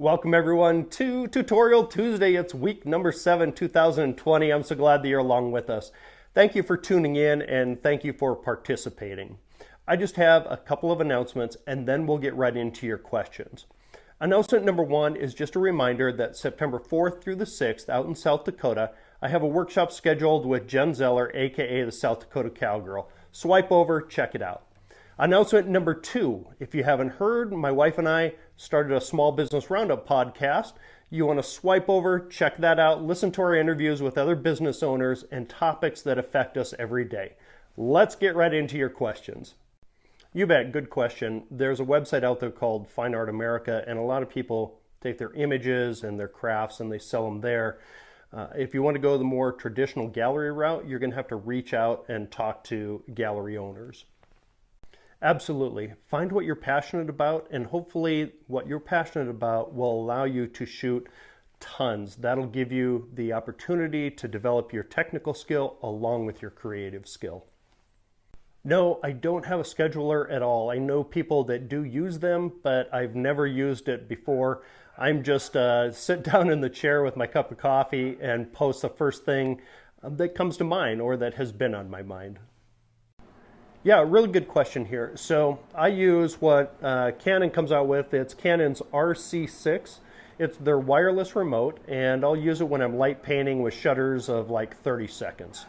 Welcome everyone to Tutorial Tuesday. It's week number 7, 2020. I'm so glad that you're along with us. Thank you for tuning in and thank you for participating. I just have a couple of announcements and then we'll get right into your questions. Announcement number 1 is just a reminder that September 4th through the 6th out in South Dakota, I have a workshop scheduled with Jen Zeller, aka the South Dakota Cowgirl. Swipe over, check it out. Announcement number 2, if you haven't heard, my wife and I started a Small Business Roundup podcast. You want to swipe over, check that out, listen to our interviews with other business owners and topics that affect us every day. Let's get right into your questions. You bet, good question. There's a website out there called Fine Art America, and a lot of people take their images and their crafts and they sell them there. If you want to go the more traditional gallery route, you're going to have to reach out and talk to gallery owners. Absolutely. Find what you're passionate about, and hopefully what you're passionate about will allow you to shoot tons. That'll give you the opportunity to develop your technical skill along with your creative skill. No, I don't have a scheduler at all. I know people that do use them, but I've never used it before. I'm just sit down in the chair with my cup of coffee and post the first thing that comes to mind or that has been on my mind. Yeah, really good question here. So I use what Canon comes out with. It's Canon's RC6. It's their wireless remote, and I'll use it when I'm light painting with shutters of like 30 seconds.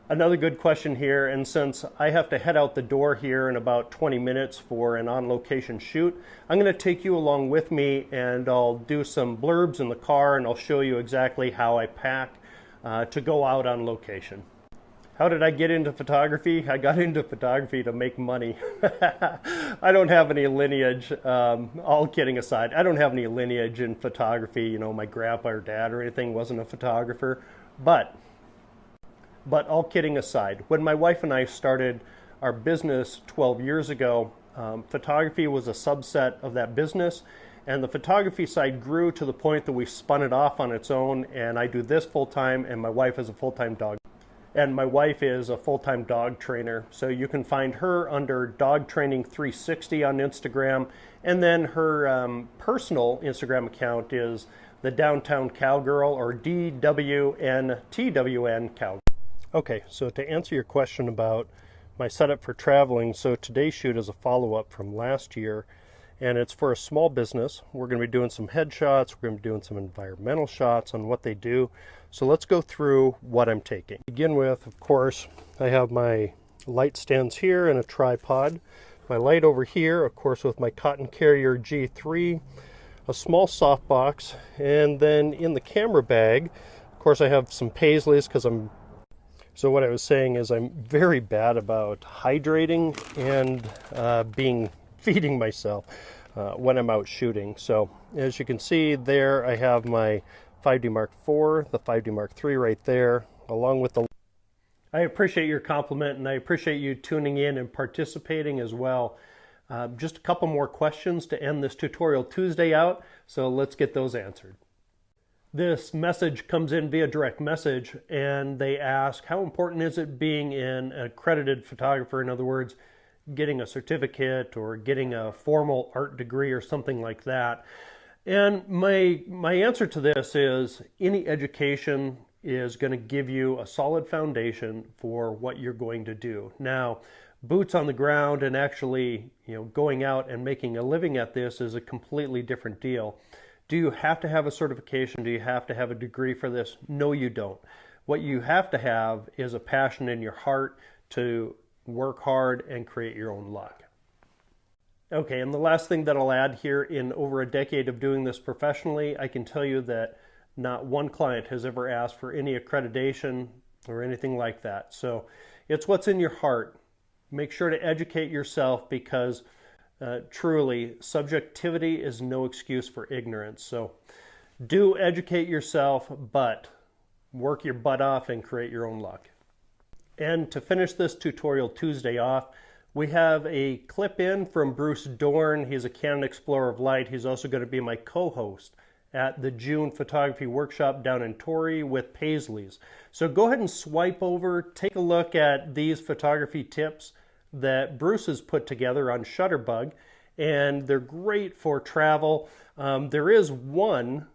Another good question here, and since I have to head out the door here in about 20 minutes for an on-location shoot, I'm going to take you along with me and I'll do some blurbs in the car and I'll show you exactly how I pack to go out on location. How did I get into photography? I got into photography to make money. I don't have any lineage, all kidding aside, I don't have any lineage in photography. You know, my grandpa or dad or anything wasn't a photographer. But all kidding aside, when my wife and I started our business 12 years ago, photography was a subset of that business. And the photography side grew to the point that we spun it off on its own. And I do this full time, and my wife is a full-time dog. And my wife is a full-time dog trainer. So you can find her under Dog Training 360 on Instagram. And then her personal Instagram account is the Downtown Cowgirl, or DWNTWN Cowgirl. Okay, so to answer your question about my setup for traveling, so today's shoot is a follow-up from last year. And it's for a small business. We're going to be doing some headshots. We're going to be doing some environmental shots on what they do. So let's go through what I'm taking. To begin with, of course, I have my light stands here and a tripod. My light over here, of course, with my Cotton Carrier G3, a small softbox, and then in the camera bag, of course, I have some paisleys because So what I was saying is I'm very bad about hydrating and feeding myself when I'm out shooting. So as you can see there, I have my 5D Mark IV, the 5D Mark III right there, along with the... I appreciate your compliment and I appreciate you tuning in and participating as well. Just a couple more questions to end this Tutorial Tuesday out, so let's get those answered. This message comes in via direct message and they ask, how important is it being an accredited photographer? In other words, getting a certificate or getting a formal art degree or something like that. And my answer to this is any education is going to give you a solid foundation for what you're going to do. Now, boots on the ground and actually, going out and making a living at this is a completely different deal. Do you have to have a certification? Do you have to have a degree for this? No, you don't. What you have to have is a passion in your heart to work hard and create your own luck. Okay, and the last thing that I'll add here, in over a decade of doing this professionally, I can tell you that not one client has ever asked for any accreditation or anything like that. So it's what's in your heart. Make sure to educate yourself because truly, subjectivity is no excuse for ignorance. So do educate yourself, but work your butt off and create your own luck. And to finish this Tutorial Tuesday off, we have a clip in from Bruce Doran. He's a Canon Explorer of Light. He's also going to be my co-host at the June photography workshop down in Torrey with paisleys. So go ahead and swipe over, take a look at these photography tips that Bruce has put together on Shutterbug, and they're great for travel. There's one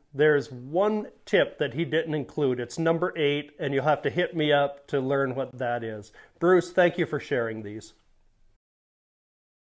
tip that he didn't include. It's number 8, and you'll have to hit me up to learn what that is. Bruce, thank you for sharing these.